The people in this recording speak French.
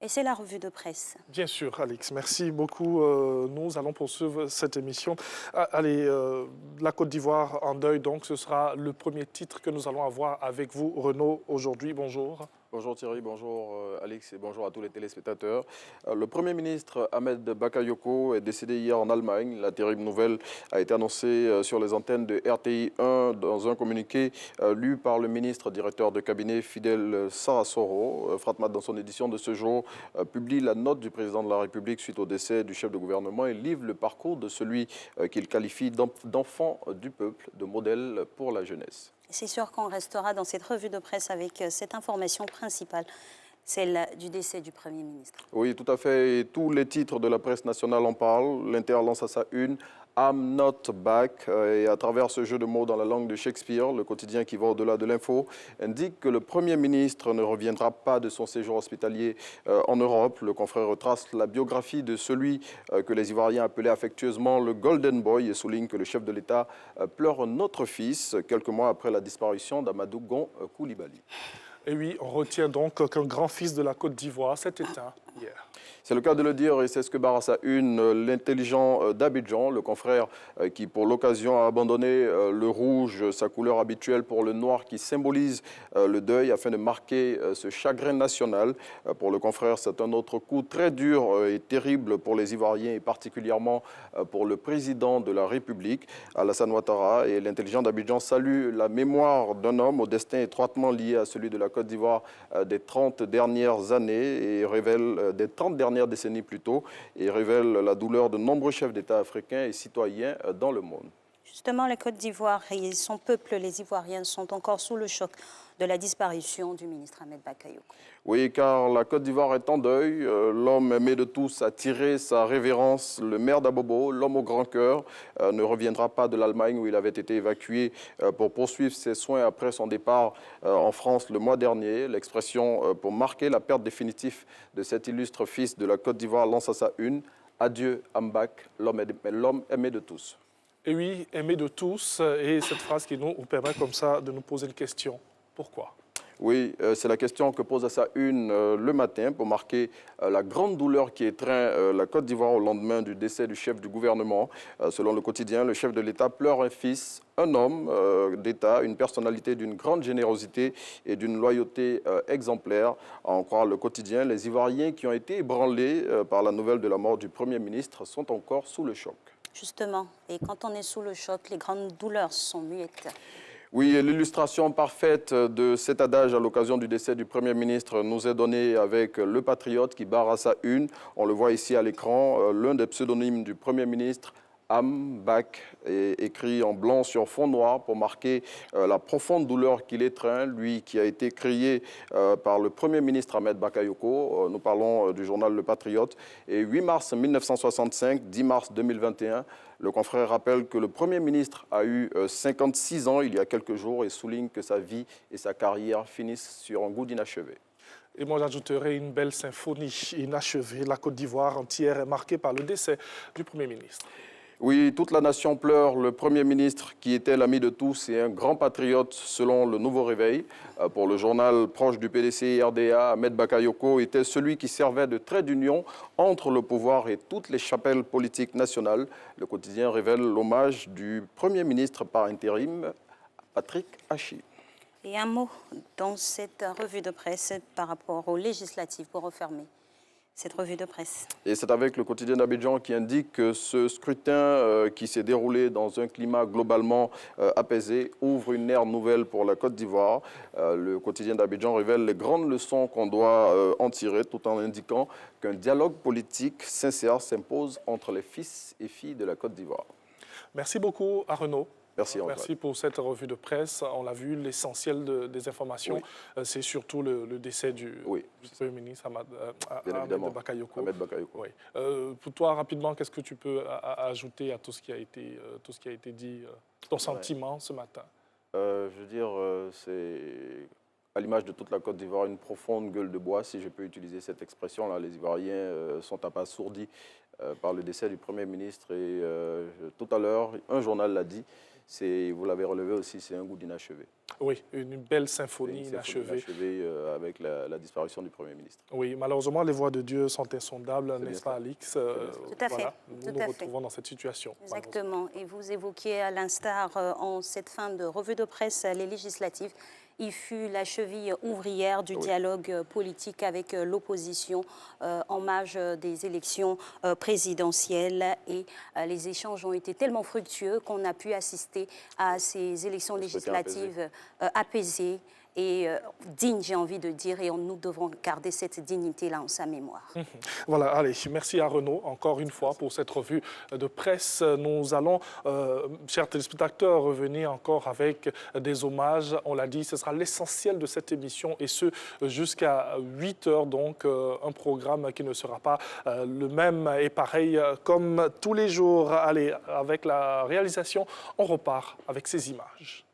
Et c'est la revue de presse. Bien sûr, Alix. Merci beaucoup. Nous allons poursuivre cette émission. Allez, la Côte d'Ivoire en deuil, donc ce sera le premier titre que nous allons avoir avec vous, Renaud, aujourd'hui. Bonjour. Bonjour Thierry, bonjour Alix et bonjour à tous les téléspectateurs. Le Premier ministre Ahmed Bakayoko est décédé hier en Allemagne. La terrible nouvelle a été annoncée sur les antennes de RTI 1 dans un communiqué lu par le ministre directeur de cabinet Fidel Sarasoro. Fratmat, dans son édition de ce jour, publie la note du président de la République suite au décès du chef de gouvernement et livre le parcours de celui qu'il qualifie d'enfant du peuple, de modèle pour la jeunesse. C'est sûr qu'on restera dans cette revue de presse avec cette information principale, celle du décès du Premier ministre. Oui, tout à fait. Et tous les titres de la presse nationale en parlent. L'Inter lance à sa une I'm not back. Et à travers ce jeu de mots dans la langue de Shakespeare, le quotidien qui va au-delà de l'info indique que le Premier ministre ne reviendra pas de son séjour hospitalier en Europe. Le confrère retrace la biographie de celui que les Ivoiriens appelaient affectueusement le Golden Boy et souligne que le chef de l'État pleure notre fils quelques mois après la disparition d'Amadou Gon Coulibaly. Et oui, on retient donc qu'un grand-fils de la Côte d'Ivoire s'est éteint hier. C'est le cas de le dire et c'est ce que barre à sa une l'intelligent d'Abidjan, le confrère qui pour l'occasion a abandonné le rouge, sa couleur habituelle, pour le noir qui symbolise le deuil afin de marquer ce chagrin national. Pour le confrère, c'est un autre coup très dur et terrible pour les Ivoiriens et particulièrement pour le président de la République, Alassane Ouattara. Et l'intelligent d'Abidjan salue la mémoire d'un homme au destin étroitement lié à celui de la Côte d'Ivoire des 30 dernières années et révèle des 30 dernières décennies plus tôt et révèle la douleur de nombreux chefs d'État africains et citoyens dans le monde. Justement, la Côte d'Ivoire et son peuple, les Ivoiriens, sont encore sous le choc de la disparition du ministre Ahmed Bakayoko. Oui, car la Côte d'Ivoire est en deuil. L'homme aimé de tous a tiré sa révérence. Le maire d'Abobo, l'homme au grand cœur, ne reviendra pas de l'Allemagne où il avait été évacué pour poursuivre ses soins après son départ en France le mois dernier. L'expression pour marquer la perte définitive de cet illustre fils de la Côte d'Ivoire lance à sa une « Adieu Ambak, l'homme aimé de tous ». Et oui, aimé de tous, et cette phrase qui nous permet comme ça de nous poser une question. Pourquoi ? Oui, c'est la question que pose à sa une le matin pour marquer la grande douleur qui étreint la Côte d'Ivoire au lendemain du décès du chef du gouvernement. Selon le quotidien, le chef de l'État pleure un fils, un homme d'État, une personnalité d'une grande générosité et d'une loyauté exemplaire. À en croire le quotidien, les Ivoiriens qui ont été ébranlés par la nouvelle de la mort du Premier ministre sont encore sous le choc. Justement, et quand on est sous le choc, les grandes douleurs sont muettes. Oui, l'illustration parfaite de cet adage à l'occasion du décès du Premier ministre nous est donnée avec le Patriote qui barre à sa une. On le voit ici à l'écran, l'un des pseudonymes du Premier ministre, Ambak, est écrit en blanc sur fond noir pour marquer la profonde douleur qu'il étreint, lui qui a été créé par le Premier ministre Ahmed Bakayoko. Nous parlons du journal Le Patriote. Et 8 mars 1965, 10 mars 2021, le confrère rappelle que le Premier ministre a eu 56 ans il y a quelques jours et souligne que sa vie et sa carrière finissent sur un goût d'inachevé. Et moi, j'ajouterai une belle symphonie inachevée. La Côte d'Ivoire entière est marquée par le décès du Premier ministre. Oui, toute la nation pleure. Le Premier ministre, qui était l'ami de tous et un grand patriote selon le Nouveau Réveil, pour le journal proche du PDC RDA, Ahmed Bakayoko était celui qui servait de trait d'union entre le pouvoir et toutes les chapelles politiques nationales. Le quotidien révèle l'hommage du Premier ministre par intérim, Patrick Hachi. Et un mot dans cette revue de presse par rapport aux législatives pour refermer cette revue de presse. Et c'est avec le quotidien d'Abidjan qui indique que ce scrutin qui s'est déroulé dans un climat globalement apaisé ouvre une ère nouvelle pour la Côte d'Ivoire. Le quotidien d'Abidjan révèle les grandes leçons qu'on doit en tirer tout en indiquant qu'un dialogue politique sincère s'impose entre les fils et filles de la Côte d'Ivoire. Merci beaucoup à Renaud. Merci, Antoine. Merci pour cette revue de presse. On l'a vu, l'essentiel des informations, oui. C'est surtout le décès du Premier ministre Ahmed Bakayoko. Oui. Pour toi, rapidement, qu'est-ce que tu peux ajouter à tout ce qui a été dit, ton sentiment ce matin? Je veux dire, c'est à l'image de toute la Côte d'Ivoire, une profonde gueule de bois, si je peux utiliser cette expression-là. Les Ivoiriens sont abasourdis par le décès du Premier ministre. Et tout à l'heure, un journal l'a dit, vous l'avez relevé aussi, c'est un goût d'inachevé. Oui, une belle symphonie inachevée. Avec la disparition du Premier ministre. Oui, malheureusement, les voix de Dieu sont insondables, n'est-ce pas, Alix? Tout à fait. Nous nous retrouvons dans cette situation. Exactement. Et vous évoquiez à l'instar, en cette fin de revue de presse, les législatives. Il fut la cheville ouvrière du dialogue politique avec l'opposition en marge des élections présidentielles. Et les échanges ont été tellement fructueux qu'on a pu assister à ces élections législatives apaisées et digne, j'ai envie de dire, et nous devrons garder cette dignité-là en sa mémoire. Voilà, allez, merci à Renaud, encore une fois, pour cette revue de presse. Nous allons, chers téléspectateurs, revenir encore avec des hommages. On l'a dit, ce sera l'essentiel de cette émission, et ce, jusqu'à 8 h, donc un programme qui ne sera pas le même et pareil comme tous les jours. Allez, avec la réalisation, on repart avec ces images.